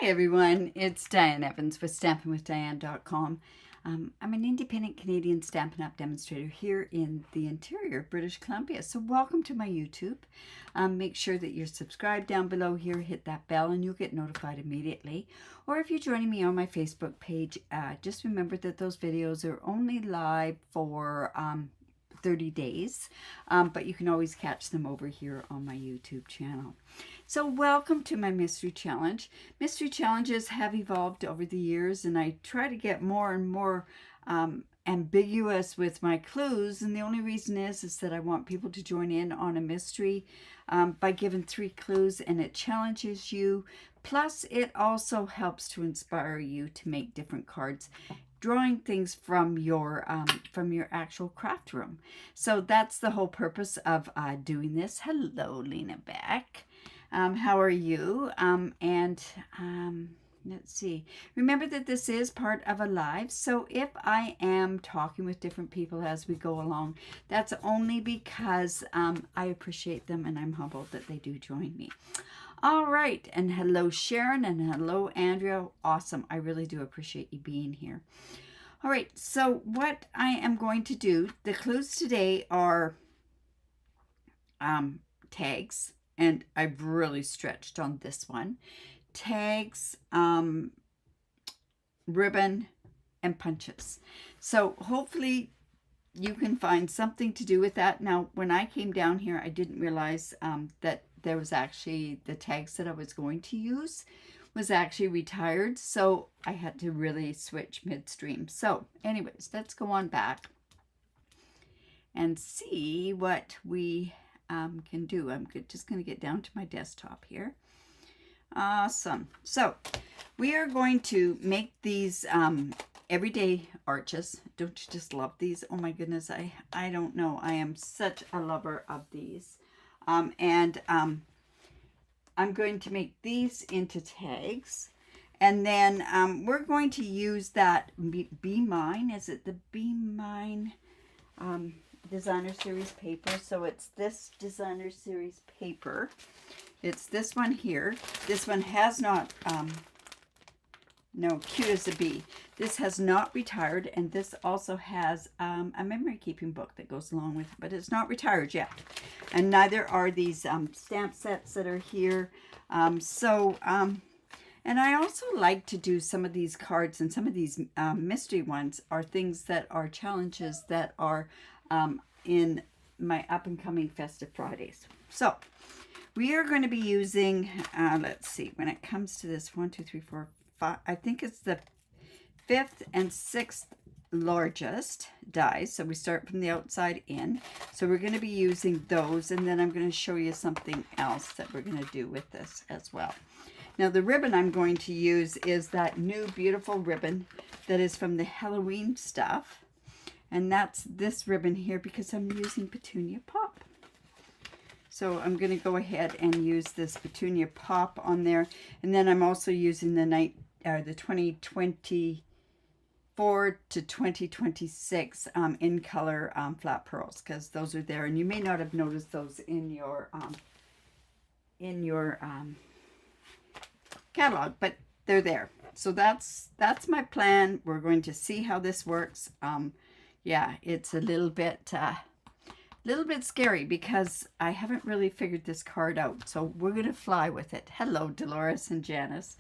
everyone, it's Diane Evans with stampinwithdiane.com. I'm an independent Canadian Stampin' Up demonstrator here in the interior of British Columbia. So welcome to my YouTube. Make sure that you're subscribed down below here, hit that bell and you'll get notified immediately. Or if you're joining me on my Facebook page, just remember that those videos are only live for 30 days, but you can always catch them over here on my YouTube channel. So welcome to my mystery challenge. Mystery challenges have evolved over the years, and I try to get more and more ambiguous with my clues, and the only reason is that I want people to join in on a mystery by giving 3 clues, and it challenges you. Plus, it also helps to inspire you to make different cards, drawing things from your actual craft room. So that's the whole purpose of doing this. Hello, Lena Beck. How are you? Let's see. Remember that this is part of a live, so if I am talking with different people as we go along, that's only because I appreciate them and I'm humbled that they do join me. All right, and hello Sharon and hello Andrea. Awesome. I really do appreciate you being here. All right, so what I am going to do, the clues today are tags, and I've really stretched on this one. Tags, ribbon, and punches. So hopefully you can find something to do with that. Now, when I came down here, I didn't realize that there was actually the tags that I was going to use was actually retired, so I had to really switch midstream. So anyways, let's go on back and see what we can do. I'm just going to get down to my desktop here. Awesome. So we are going to make these everyday arches. Don't you just love these? Oh my goodness, I don't know. I am such a lover of these. I'm going to make these into tags, and then we're going to use that Be Mine. Is it the Be Mine Designer Series paper? So it's this Designer Series paper. It's this one here. This one has not, no, cute as a bee. This has not retired, and this also has a memory keeping book that goes along with it, but it's not retired yet. And neither are these stamp sets that are here. And I also like to do some of these cards, and some of these mystery ones are things that are challenges that are in my up-and-coming Festive Fridays. So we are going to be using, let's see, when it comes to this 1, 2, 3, 4, 5, I think it's the 5th and 6th largest dies. So we start from the outside in. So we're going to be using those, and then I'm going to show you something else that we're going to do with this as well. Now the ribbon I'm going to use is that new beautiful ribbon that is from the Halloween stuff, and that's this ribbon here because I'm using Petunia Pop. So I'm going to go ahead and use this Petunia Pop on there, and then I'm also using the 2024 to 2026 in color flat pearls, because those are there, and you may not have noticed those in your catalog, but they're there. So that's my plan. We're going to see how this works. Yeah, it's a little bit scary because I haven't really figured this card out. So we're going to fly with it. Hello, Dolores and Janice.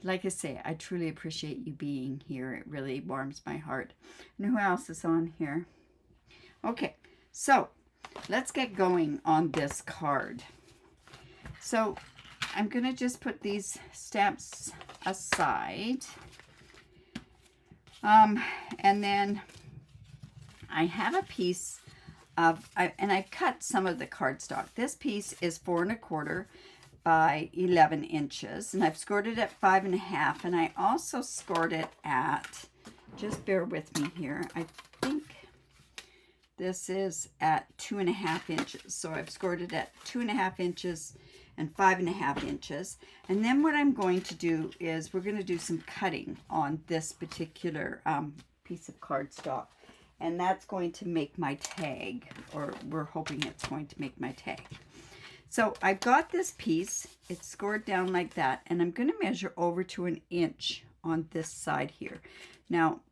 Like I say, I truly appreciate you being here. It really warms my heart. And who else is on here? Okay, so let's get going on this card. So I'm going to just put these stamps aside. And then I have a piece of, and I cut some of the cardstock. This piece is 4 1/4 by 11 inches, and I've scored it at 5 1/2, and I also scored it at, just bear with me here, I think this is at 2 1/2 inches. So I've scored it at 2 1/2 inches and 5 1/2 inches. And then what I'm going to do is we're going to do some cutting on this particular piece of cardstock. And that's going to make my tag, or we're hoping it's going to make my tag. So I've got this piece, it's scored down like that, and I'm going to measure over to 1 inch on this side here. Now,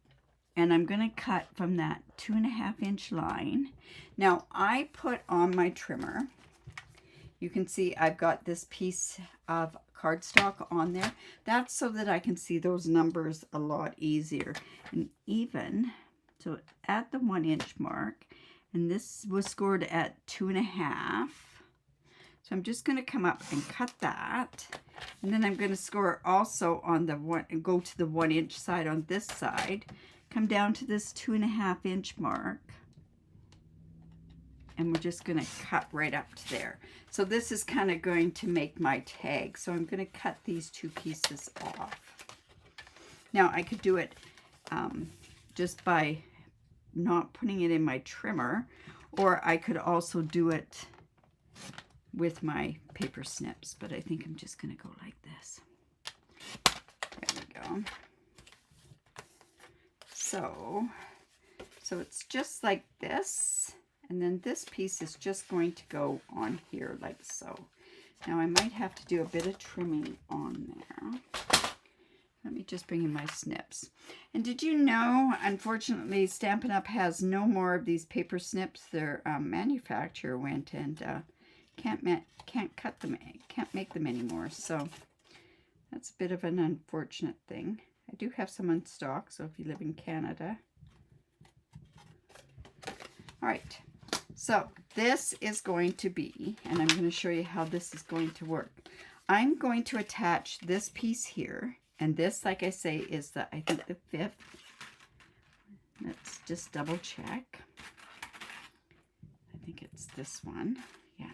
and I'm going to cut from that 2.5 inch line. Now I put on my trimmer, you can see I've got this piece of cardstock on there. That's so that I can see those numbers a lot easier. And even, so at the 1 inch mark, and this was scored at 2.5. So I'm just going to come up and cut that. And then I'm going to score also on the one, and go to the 1 inch side on this side. Come down to this 2.5 inch mark. And we're just going to cut right up to there. So this is kind of going to make my tag. So I'm going to cut these 2 pieces off. Now I could do it just by not putting it in my trimmer, or I could also do it with my paper snips, but I think I'm just going to go like this. There we go. So it's just like this. And then this piece is just going to go on here like so. Now I might have to do a bit of trimming on there. Let me just bring in my snips. And did you know, unfortunately, Stampin' Up! Has no more of these paper snips. Their manufacturer went and can't cut them, can't make them anymore. So that's a bit of an unfortunate thing. I do have some in stock, so if you live in Canada. All right. So this is going to be, and I'm going to show you how this is going to work. I'm going to attach this piece here, and this, like I say, is the, I think, the 5th. Let's just double check. I think it's this one. Yeah.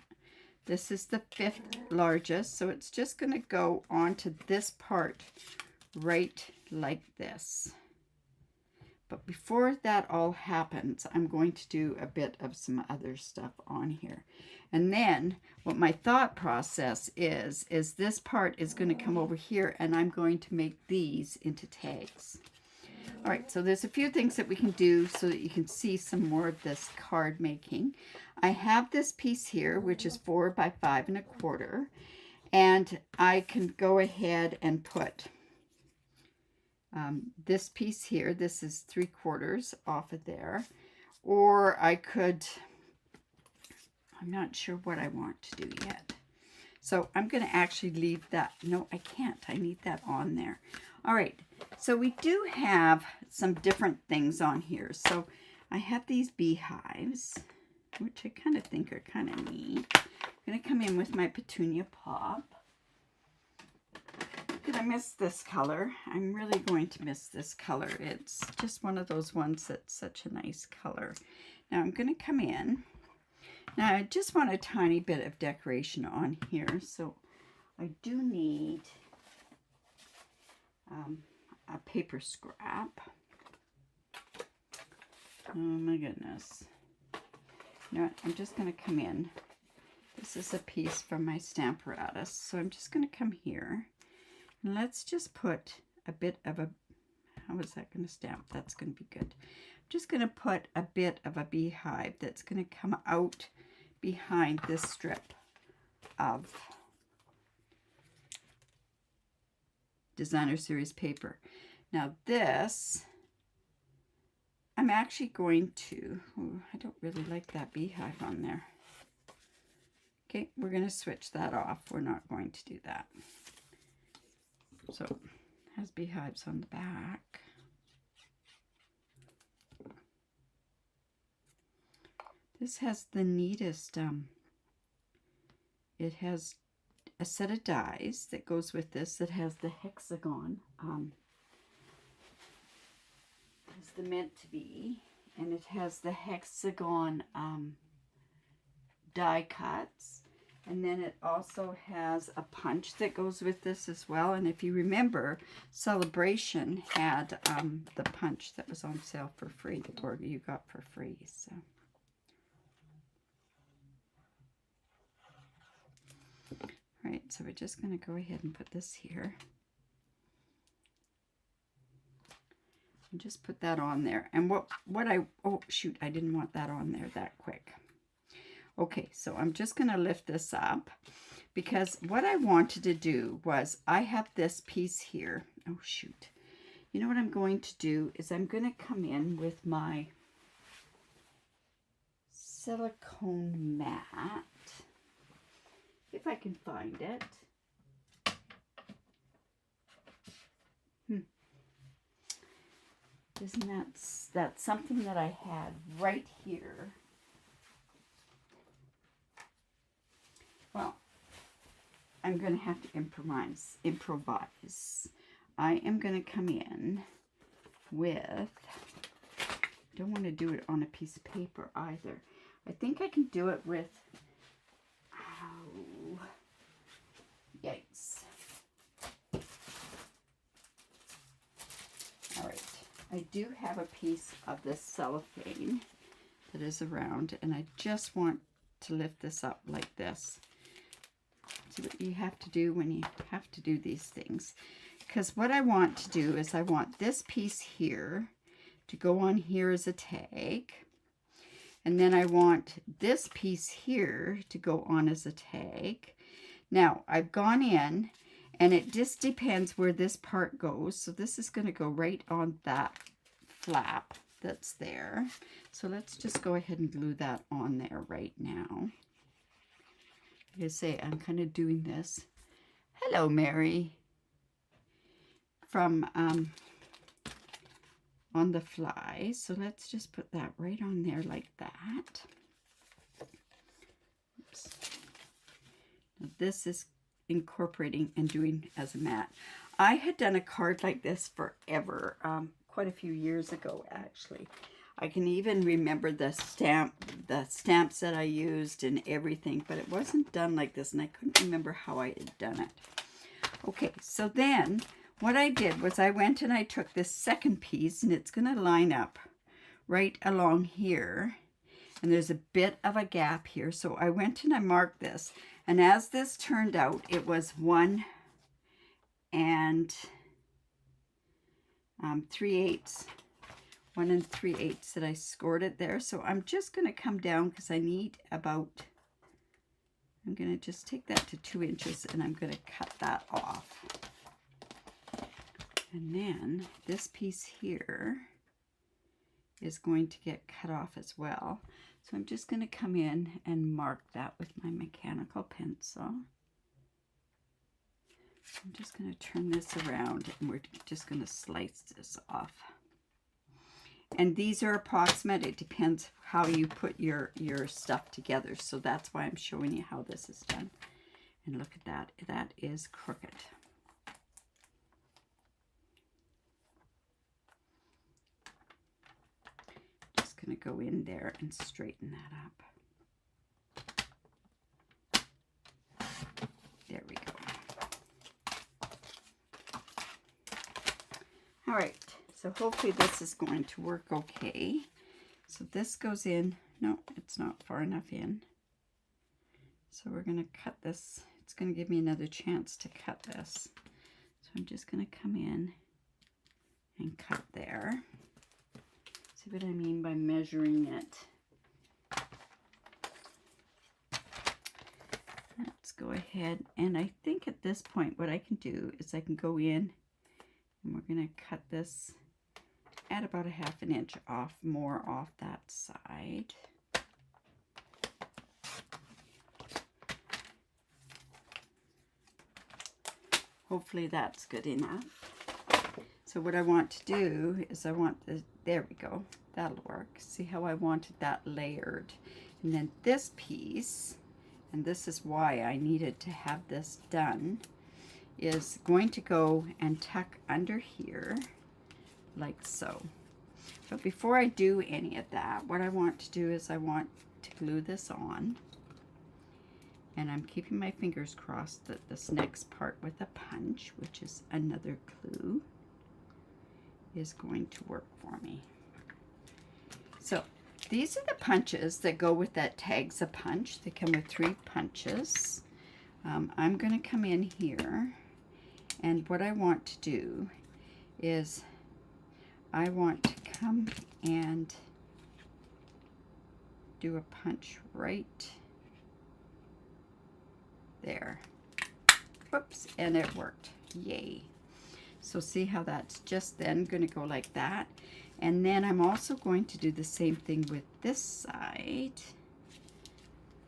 This is the 5th largest, so it's just going to go onto this part right like this. But before that all happens, I'm going to do a bit of some other stuff on here. And then what my thought process is this part is going to come over here, and I'm going to make these into tags. All right, so there's a few things that we can do so that you can see some more of this card making. I have this piece here, which is 4 by 5 1/4. And I can go ahead and put this piece here, this is 3/4 off of there, or I could, I'm not sure what I want to do yet. So I'm going to actually leave that. No, I can't. I need that on there. All right. So we do have some different things on here. So I have these beehives, which I kind of think are kind of neat. I'm going to come in with my petunia pop. Did I miss this color? I'm really going to miss this color. It's just one of those ones that's such a nice color. Now I'm going to come in. Now I just want a tiny bit of decoration on here. So I do need a paper scrap. Oh my goodness. You know what? I'm just going to come in. This is a piece from my Stamparatus. So I'm just going to come here. And let's just put a bit of a, how is that going to stamp? That's going to be good. I'm just going to put a bit of a beehive that's going to come out behind this strip of Designer Series paper. Now this, I'm actually going to, ooh, I don't really like that beehive on there. Okay, we're going to switch that off. We're not going to do that. So it has beehives on the back. This has the neatest, it has a set of dies that goes with this that has the hexagon, it's the meant to be, and it has the hexagon die cuts. And then it also has a punch that goes with this as well. And if you remember, Celebration had the punch that was on sale for free, or you got for free. So, all right, so we're just going to go ahead and put this here. And just put that on there. And what I, oh shoot, I didn't want that on there that quick. Okay, so I'm just going to lift this up because what I wanted to do was I have this piece here. Oh, shoot. You know what I'm going to do is I'm going to come in with my silicone mat, if I can find it. Isn't that's something that I had right here. Well, I'm going to have to improvise. I am going to come in with, don't want to do it on a piece of paper either. I think I can do it with, oh, yikes. All right, I do have a piece of this cellophane that is around, and I just want to lift this up like this. See what you have to do when you have to do these things. Because what I want to do is I want this piece here to go on here as a tag. And then I want this piece here to go on as a tag. Now, I've gone in, and it just depends where this part goes. So this is going to go right on that flap that's there. So let's just go ahead and glue that on there right now. Like I say, I'm kind of doing this. Hello, Mary. From on the fly. So let's just put that right on there like that. Oops. Now this is incorporating and doing as a mat. I had done a card like this forever, quite a few years ago actually. I can even remember the stamps that I used and everything, but it wasn't done like this, and I couldn't remember how I had done it. Okay, so then what I did was I went and I took this second piece, and it's going to line up right along here, and there's a bit of a gap here. So I went and I marked this, and as this turned out, it was 1 3/8. 1 3/8 that I scored it there. So I'm just going to come down because I need about, I'm going to just take that to 2 inches, and I'm going to cut that off. And then this piece here is going to get cut off as well. So I'm just going to come in and mark that with my mechanical pencil. So I'm just going to turn this around, and we're just going to slice this off. And these are approximate. It depends how you put your stuff together. So that's why I'm showing you how this is done. And look at that. That is crooked. Just going to go in there and straighten that up. There we go. All right. So hopefully this is going to work okay. So this goes in. No, it's not far enough in. So we're going to cut this. It's going to give me another chance to cut this. So I'm just going to come in and cut there. See what I mean by measuring it. Let's go ahead. And I think at this point what I can do is I can go in, and we're going to cut this at about a 1/2 inch more off that side. Hopefully that's good enough. So what I want to do is I want the, there we go, that'll work. See how I wanted that layered. And then this piece, and this is why I needed to have this done, is going to go and tuck under here like so. But before I do any of that, what I want to do is I want to glue this on, and I'm keeping my fingers crossed that this next part with a punch, which is another clue, is going to work for me. So these are the punches that go with that tags a punch. They come with 3 punches. I'm going to come in here, and what I want to do is I want to come and do a punch right there. Whoops, and it worked. Yay. So see how that's just then going to go like that. And then I'm also going to do the same thing with this side.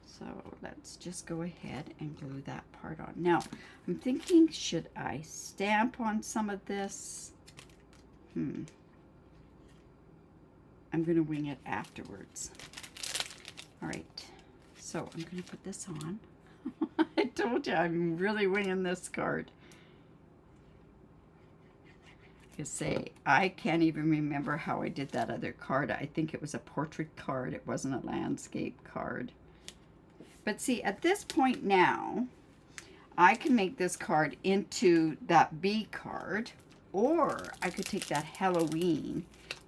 So let's just go ahead and glue that part on. Now, I'm thinking, should I stamp on some of this? I'm going to wing it afterwards. All right, so I'm going to put this on. I told you I'm really winging this card. You say, I can't even remember how I did that other card. I think it was a portrait card. It wasn't a landscape card. But see, at this point now, I can make this card into that bee card, or I could take that Halloween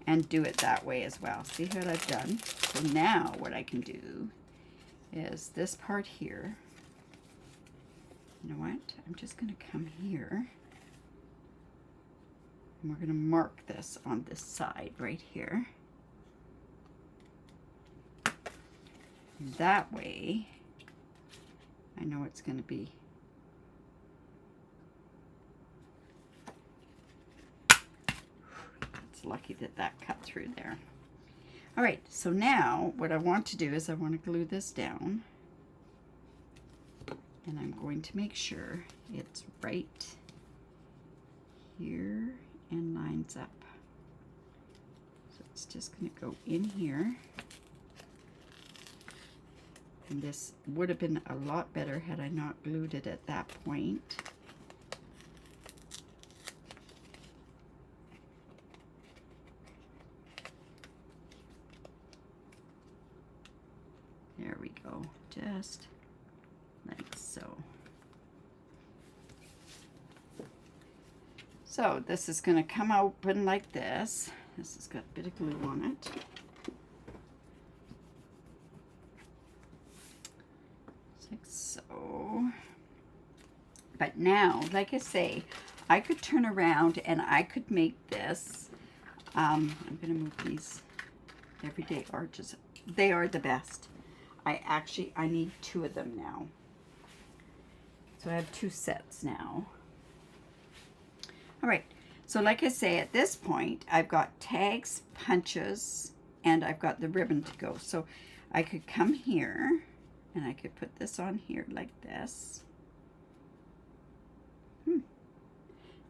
and do it that way as well. See what I've done? So now what I can do is this part here. You know what? I'm just going to come here. And we're going to mark this on this side right here. That way, I know it's going to be it's lucky that that cut through there. All right, so now what I want to do is I want to glue this down, and I'm going to make sure it's right here and lines up. So it's just going to go in here. And this would have been a lot better had I not glued it at that point. There we go, just like so. So this is going to come open like this. This has got a bit of glue on it. Like so. But now, like I say, I could turn around and I could make this. I'm going to move these everyday arches. They are the best. I need 2 of them now. So I have 2 sets now. All right, so like I say, at this point, I've got tags, punches, and I've got the ribbon to go. So I could come here, and I could put this on here like this.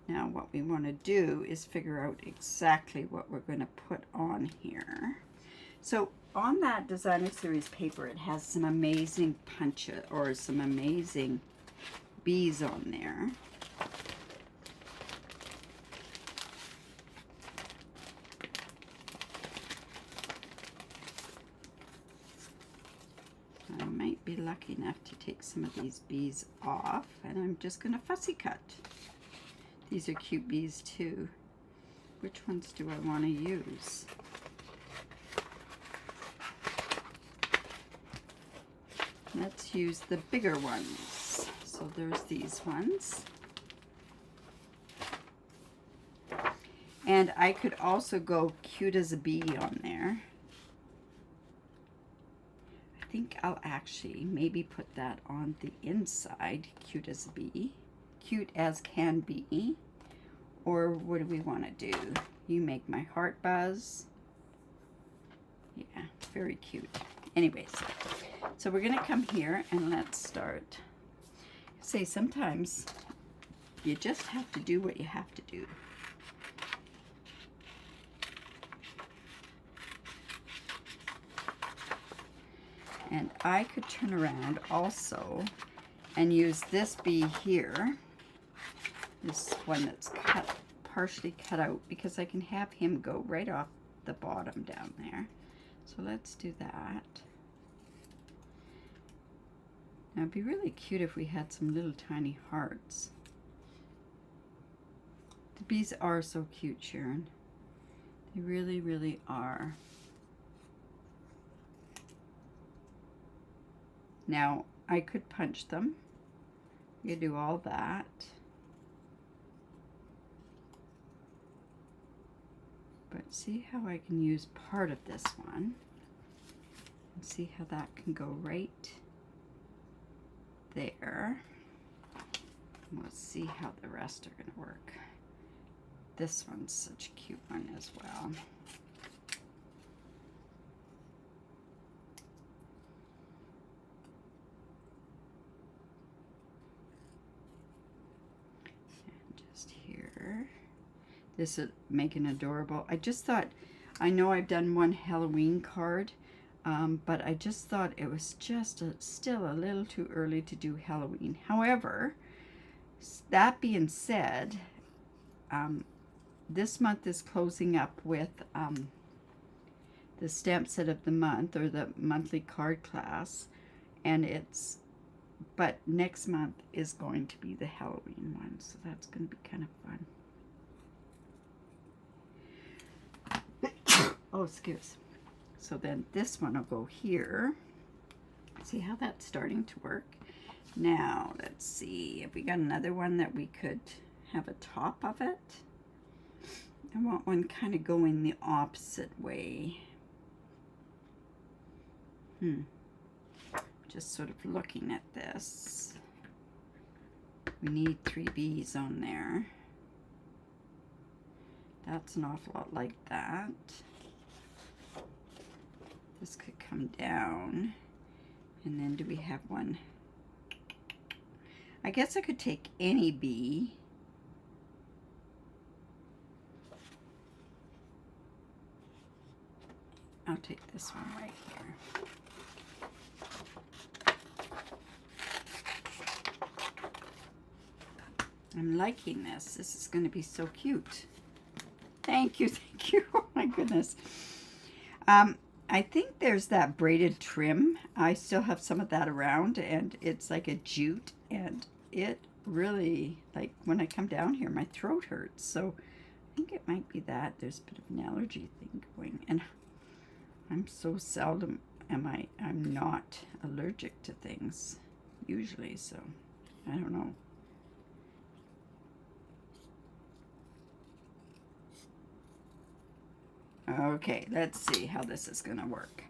Now what we want to do is figure out exactly what we're going to put on here. So on that designer series paper, it has some amazing punches or some amazing bees on there. I might be lucky enough to take some of these bees off, and I'm just going to fussy cut. These are cute bees too. Which ones do I want to use? Let's use the bigger ones. So there's these ones. And I could also go cute as a bee on there. I think I'll actually maybe put that on the inside, cute as a bee. Cute as can be. Or what do we want to do? You make my heart buzz. Yeah, very cute. Anyways, so we're going to come here and let's start. Say sometimes you just have to do what you have to do. And I could turn around also and use this bee here, this one that's cut, partially cut out, because I can have him go right off the bottom down there. So let's do that. Now it'd be really cute if we had some little tiny hearts. The bees are so cute, Sharon. They really, really are. Now, I could punch them. You could do all that. But see how I can use part of this one. And see how that can go right there. We'll see how the rest are going to work. This one's such a cute one as well. And just here. This would make an adorable. I just thought, I know I've done one Halloween card, but I just thought it was just still a little too early to do Halloween. However, that being said, this month is closing up with the stamp set of the month, or the monthly card class, and but next month is going to be the Halloween one, so that's going to be kind of fun. Oh, excuse. So then this one will go here. See how that's starting to work? Now, let's see if we got another one that we could have a top of it. I want one kind of going the opposite way. Just sort of looking at this. We need 3 B's on there. That's an awful lot like that. This could come down. And then do we have one? I guess I could take any B. I'll take this one right here. I'm liking this. This is going to be so cute. Thank you, thank you. Oh my goodness. I think there's that braided trim. I still have some of that around, and it's like a jute, and it really, like when I come down here, my throat hurts. So I think it might be that. There's a bit of an allergy thing going, and I'm so seldom I'm not allergic to things usually, so I don't know. Okay, let's see how this is going to work.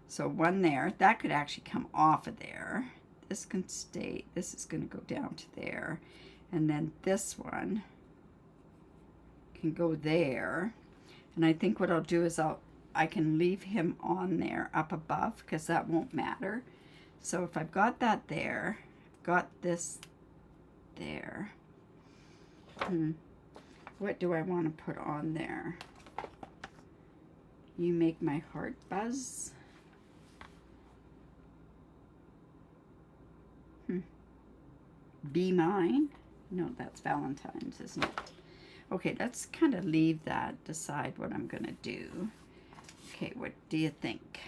So one there, that could actually come off of there. This can stay, this is going to go down to there. And then this one can go there. And I think what I'll do is I can leave him on there up above, because that won't matter. So if I've got that there, got this there. What do I want to put on there? You make my heart buzz. Be mine. No, that's Valentine's, isn't it? Okay, let's kind of leave that, decide what I'm going to do. Okay, what do you think?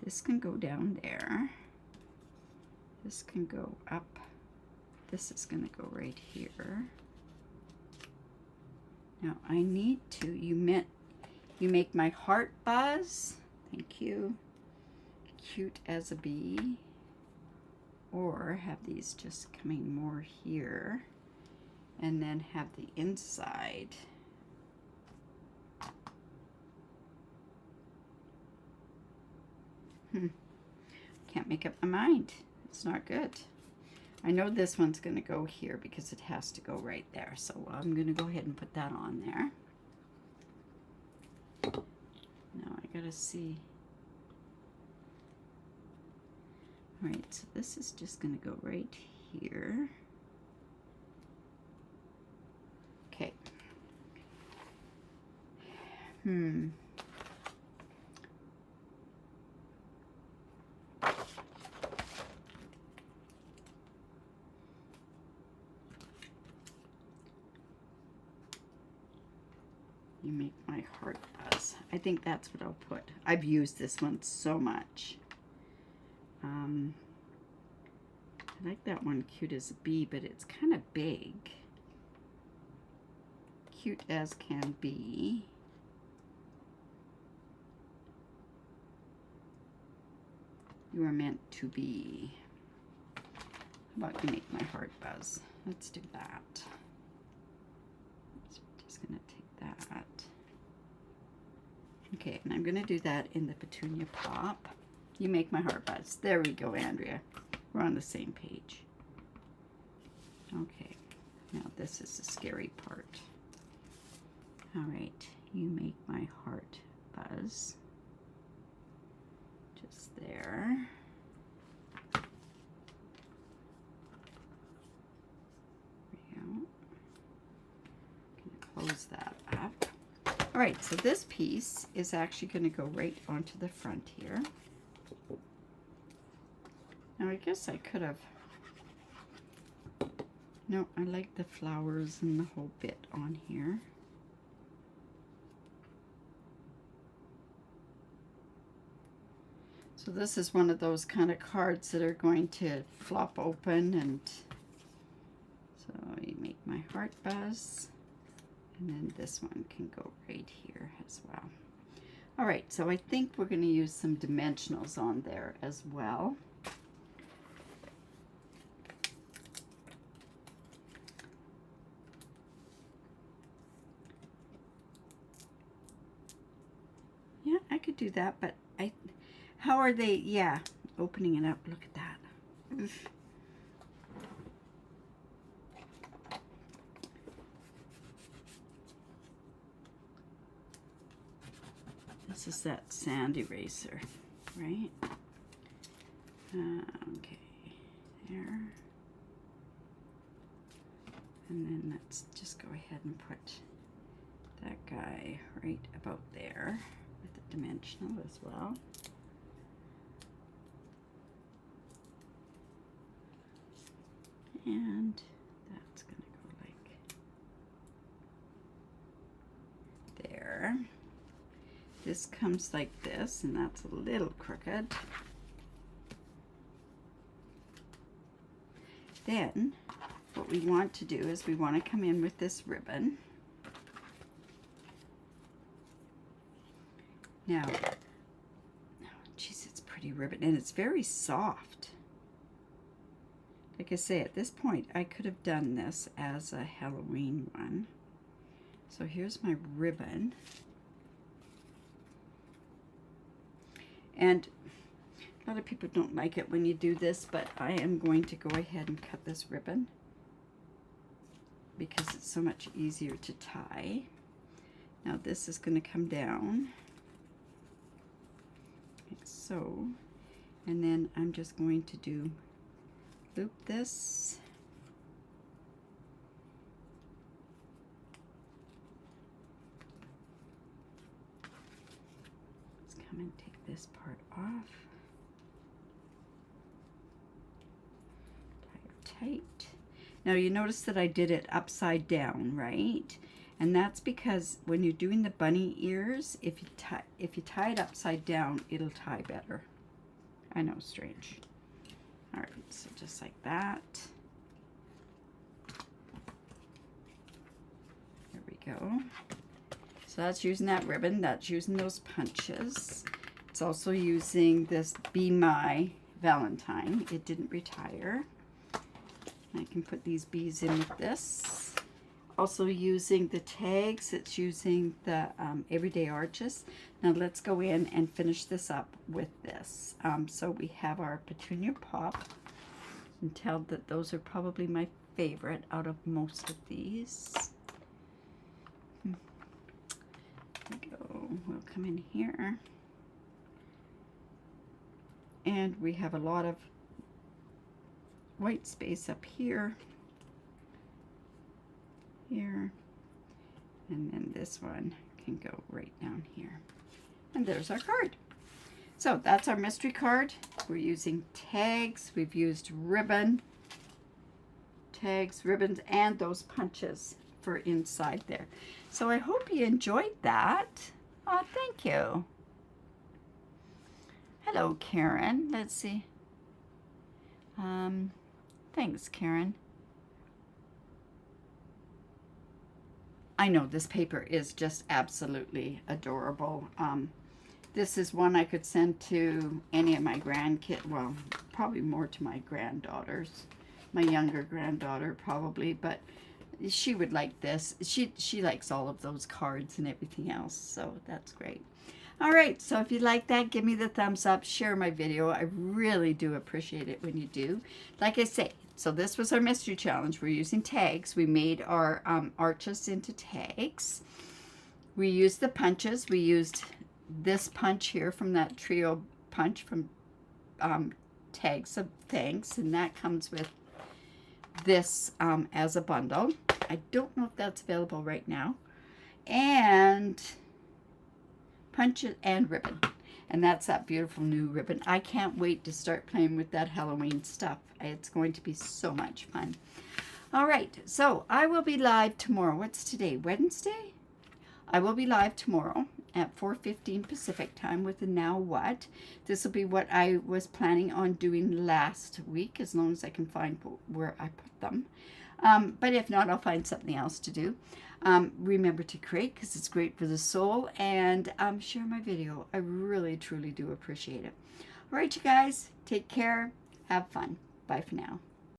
This can go down there. This can go up. This is going to go right here. Now, I need to, you make my heart buzz. Thank you. Cute as a bee. Or have these just coming more here. And then have the inside. Can't make up my mind. It's not good. I know this one's going to go here because it has to go right there. So I'm going to go ahead and put that on there. Now I gotta see. Alright, so this is just gonna go right here. Okay. You make my heart buzz. I think that's what I'll put. I've used this one so much. I like that one, cute as a bee, but it's kind of big. Cute as can be. You are meant to be. How about you make my heart buzz? Let's do that. So I'm just going to take that. Okay, and I'm going to do that in the petunia pop. You make my heart buzz. There we go, Andrea. We're on the same page. Okay, now this is the scary part. All right, you make my heart buzz. Just there. Close that up. All right, so this piece is actually going to go right onto the front here. Now I guess I could have, no, I like the flowers and the whole bit on here. So this is one of those kind of cards that are going to flop open, and so you make my heart buzz. And then this one can go right here as well. All right, so I think we're going to use some dimensionals on there as well. Yeah, I could do that, but how are they? Yeah, opening it up. Look at that. Oof. This is that sand eraser, right? Okay, there. And then let's just go ahead and put that guy right about there with the dimensional as well. And that's going to go like there. This comes like this, and that's a little crooked. Then what we want to do is we want to come in with this ribbon. Now, geez, it's pretty ribbon, and it's very soft. Like I say, at this point, I could have done this as a Halloween one. So here's my ribbon. And a lot of people don't like it when you do this, but I am going to go ahead and cut this ribbon because it's so much easier to tie. Now this is going to come down like so, and then I'm just going to loop this. Let's come and take this part off. Tie her tight. Now you notice that I did it upside down, right? And that's because when you're doing the bunny ears, if you tie it upside down, it'll tie better. I know, strange. All right, so just like that. There we go. So that's using that ribbon, that's using those punches. It's also using this Be My Valentine. It didn't retire. I can put these bees in with this. Also using the tags, it's using the Everyday Arches. Now let's go in and finish this up with this. So we have our Petunia Pop. You can tell that those are probably my favorite out of most of these. There we go. We'll come in here. And we have a lot of white space up here. Here, and then this one can go right down here, and there's our card. So that's our mystery card. We're using tags, we've used ribbon, tags, ribbons, and those punches for inside there. So I hope you enjoyed that. Oh, thank you. Hello, Karen. Let's see. Thanks, Karen. I know this paper is just absolutely adorable. This is one I could send to any of my grandkids, well, probably more to my granddaughters, my younger granddaughter probably, but she would like this. She likes all of those cards and everything else, so that's great. All right, so if you like that, give me the thumbs up, share my video. I really do appreciate it when you do. Like I say, so this was our mystery challenge. We're using tags. We made our arches into tags. We used the punches. We used this punch here from that trio punch from Tags of Thanks, and that comes with this as a bundle. I don't know if that's available right now. And punches and ribbon, and that's that beautiful new ribbon. I can't wait to start playing with that Halloween stuff. It's going to be so much fun. All right, so I will be live tomorrow. What's today, Wednesday? I will be live tomorrow at 4:15 Pacific time with the Now What. This will be what I was planning on doing last week, as long as I can find where I put them. But if not, I'll find something else to do. Remember to create, because it's great for the soul, and share my video. I really, truly do appreciate it. All right, you guys, take care. Have fun. Bye for now.